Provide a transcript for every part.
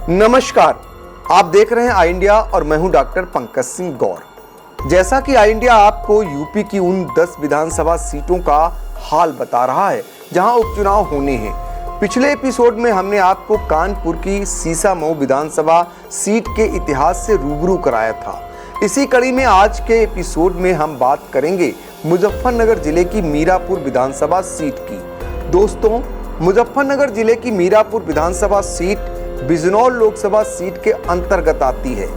नमस्कार, आप देख रहे हैं आई इंडिया और मैं हूं डॉक्टर पंकज सिंह गौर। जैसा कि आई इंडिया आपको यूपी की उन 10 विधानसभा सीटों का हाल बता रहा है जहां उपचुनाव होने हैं। पिछले एपिसोड में हमने आपको कानपुर की सीसामऊ विधानसभा सीट के इतिहास से रूबरू कराया था। इसी कड़ी में आज के एपिसोड में हम बात करेंगे मुजफ्फरनगर जिले की मीरापुर विधानसभा सीट की। दोस्तों, मुजफ्फरनगर जिले की मीरापुर विधानसभा सीट बिजनौर लोकसभा सीट के अंतर्गत आती है।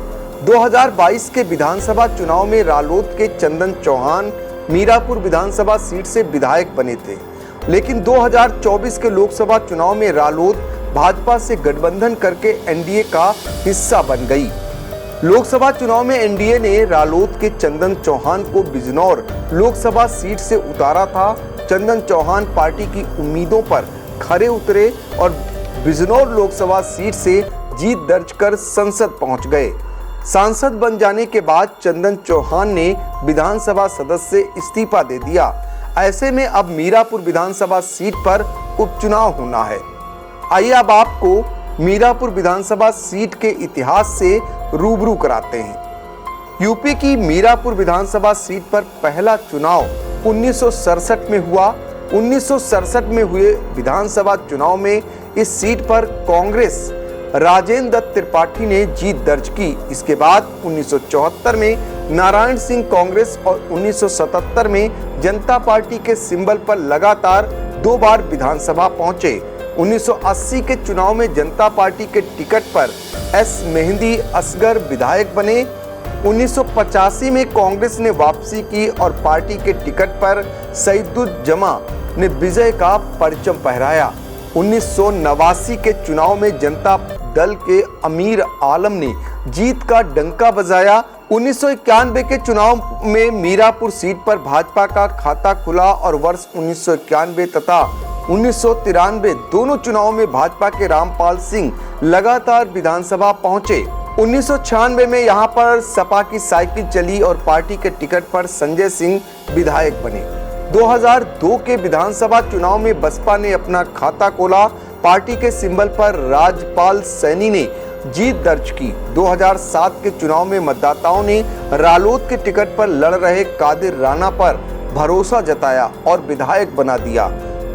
2022 के विधानसभा चुनाव में रालोद के चंदन चौहान मीरापुर विधानसभा सीट से विधायक बने थे, लेकिन 2024 के लोकसभा चुनाव में रालोद भाजपा से गठबंधन करके एनडीए का हिस्सा बन गई। लोकसभा चुनाव में एनडीए ने रालोद के चंदन चौहान को बिजनौर लोकसभा सीट से उतारा था। चंदन चौहान पार्टी की उम्मीदों पर खरे उतरे और बिजनौर लोकसभा सीट से जीत दर्ज कर संसद पहुंच गए। सांसद बन जाने के बाद चंदन चौहान ने विधानसभा सदस्य से इस्तीफा दे दिया। ऐसे में अब मीरापुर विधानसभा सीट पर उपचुनाव होना है। आइए अब आपको मीरापुर विधानसभा सीट के इतिहास से रूबरू कराते हैं। यूपी की मीरापुर विधानसभा सीट पर पहला चुनाव 1967 में हुआ। 1967 में हुए विधानसभा चुनाव में इस सीट पर कांग्रेस राजेंद्र दत्त त्रिपाठी ने जीत दर्ज की। इसके बाद 1974 में नारायण सिंह कांग्रेस और 1977 में जनता पार्टी के सिंबल पर लगातार 2 बार विधानसभा पहुंचे। 1980 के चुनाव में जनता पार्टी के टिकट पर एस मेहंदी असगर विधायक बने। 1985 में कांग्रेस ने वापसी की और पार्टी के टिकट पर सईदुज्जमा ने विजय का परचम फहराया। 1989 के चुनाव में जनता दल के अमीर आलम ने जीत का डंका बजाया। 1991 के चुनाव में मीरापुर सीट पर भाजपा का खाता खुला और वर्ष 1991 तथा 1993 दोनों चुनाव में भाजपा के रामपाल सिंह लगातार विधानसभा पहुंचे। 1996 में यहां पर सपा की साइकिल चली और पार्टी के टिकट पर संजय सिंह विधायक बने। 2002 के विधानसभा चुनाव में बसपा ने अपना खाता खोला। पार्टी के सिंबल पर राजपाल सैनी ने जीत दर्ज की। 2007 के चुनाव में मतदाताओं ने रालोद के टिकट पर लड़ रहे कादिर राणा पर भरोसा जताया और विधायक बना दिया।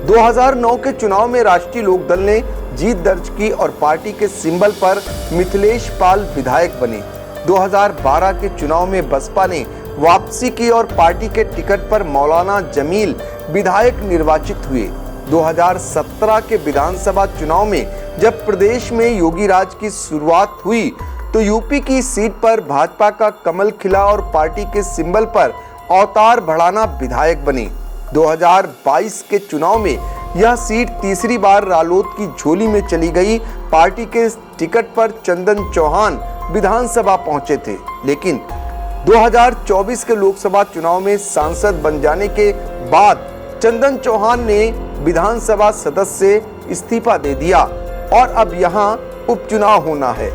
2009 के चुनाव में राष्ट्रीय लोकदल ने जीत दर्ज की और पार्टी के सिंबल पर मिथिलेश पाल विधायक बने। 2012 के चुनाव में बसपा ने वापसी की और पार्टी के टिकट पर मौलाना जमील विधायक निर्वाचित हुए। 2017 के विधानसभा चुनाव में जब प्रदेश में योगी राज की शुरुआत हुई तो यूपी की सीट पर भाजपा का कमल खिला और पार्टी के सिंबल पर अवतार भड़ाना विधायक बने। 2022 के चुनाव में यह सीट तीसरी बार रालोद की झोली में चली गई। पार्टी के टिकट पर चंदन चौहान विधानसभा पहुंचे थे, लेकिन 2024 के लोकसभा चुनाव में सांसद बन जाने के बाद चंदन चौहान ने विधानसभा सदस्य से इस्तीफा दे दिया और अब यहां उपचुनाव होना है।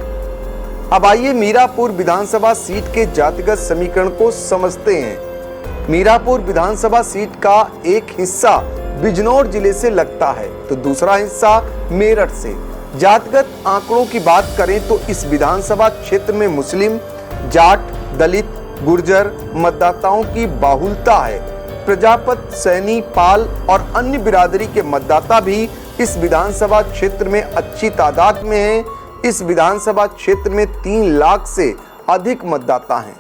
अब आइए मीरापुर विधानसभा सीट के जातिगत समीकरण को समझते हैं। मीरापुर विधानसभा सीट का एक हिस्सा बिजनौर जिले से लगता है तो दूसरा हिस्सा मेरठ से। जातिगत आंकड़ों की बात करें तो इस विधानसभा क्षेत्र में मुस्लिम, जाट, दलित, गुर्जर मतदाताओं की बाहुलता है। प्रजापत, सैनी, पाल और अन्य बिरादरी के मतदाता भी इस विधानसभा क्षेत्र में अच्छी तादाद में हैं। इस विधानसभा क्षेत्र में 3 लाख से अधिक मतदाता हैं।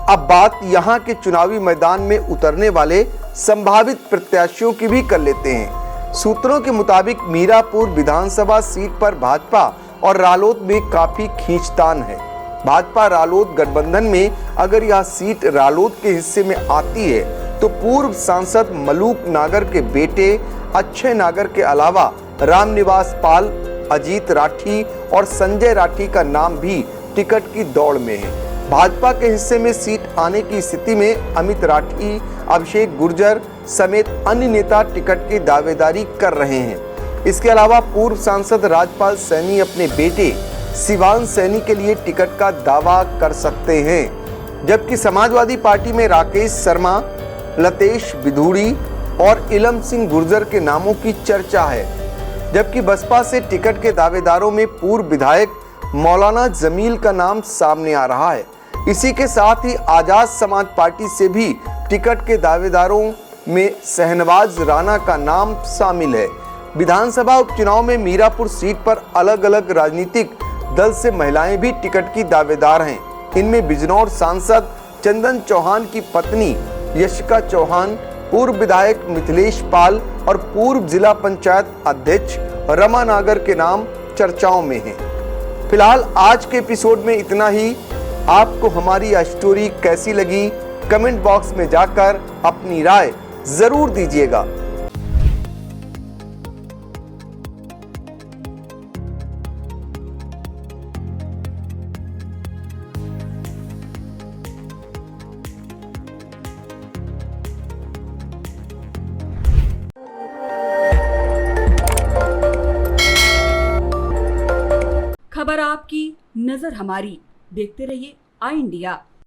अब बात यहां के चुनावी मैदान में उतरने वाले संभावित प्रत्याशियों की भी कर लेते हैं। सूत्रों के मुताबिक मीरापुर विधानसभा सीट पर भाजपा और रालोद में काफी खींचतान है। भाजपा रालोद गठबंधन में अगर यह सीट रालोद के हिस्से में आती है तो पूर्व सांसद मलूक नागर के बेटे अक्षय नागर के अलावा रामनिवास पाल, अजीत राठी और संजय राठी का नाम भी टिकट की दौड़ में है। भाजपा के हिस्से में सीट आने की स्थिति में अमित राठी, अभिषेक गुर्जर समेत अन्य नेता टिकट की दावेदारी कर रहे हैं। इसके अलावा पूर्व सांसद राजपाल सैनी अपने बेटे शिवान सैनी के लिए टिकट का दावा कर सकते हैं, जबकि समाजवादी पार्टी में राकेश शर्मा, लतेश बिधूड़ी और इलम सिंह गुर्जर के नामों की चर्चा है। जबकि बसपा से टिकट के दावेदारों में पूर्व विधायक मौलाना जमील का नाम सामने आ रहा है। इसी के साथ ही आजाद समाज पार्टी से भी टिकट के दावेदारों में शहनवाज राणा का नाम शामिल है। विधानसभा उपचुनाव में मीरापुर सीट पर अलग अलग राजनीतिक दल से महिलाएं भी टिकट की दावेदार हैं। इनमें बिजनौर सांसद चंदन चौहान की पत्नी यशिका चौहान, पूर्व विधायक मिथिलेश पाल और पूर्व जिला पंचायत अध्यक्ष रमा नागर के नाम चर्चाओं में हैं। फिलहाल आज के एपिसोड में इतना ही। आपको हमारी यह स्टोरी कैसी लगी, कमेंट बॉक्स में जाकर अपनी राय जरूर दीजिएगा। खबर आपकी, नजर हमारी। देखते रहिए आई इंडिया।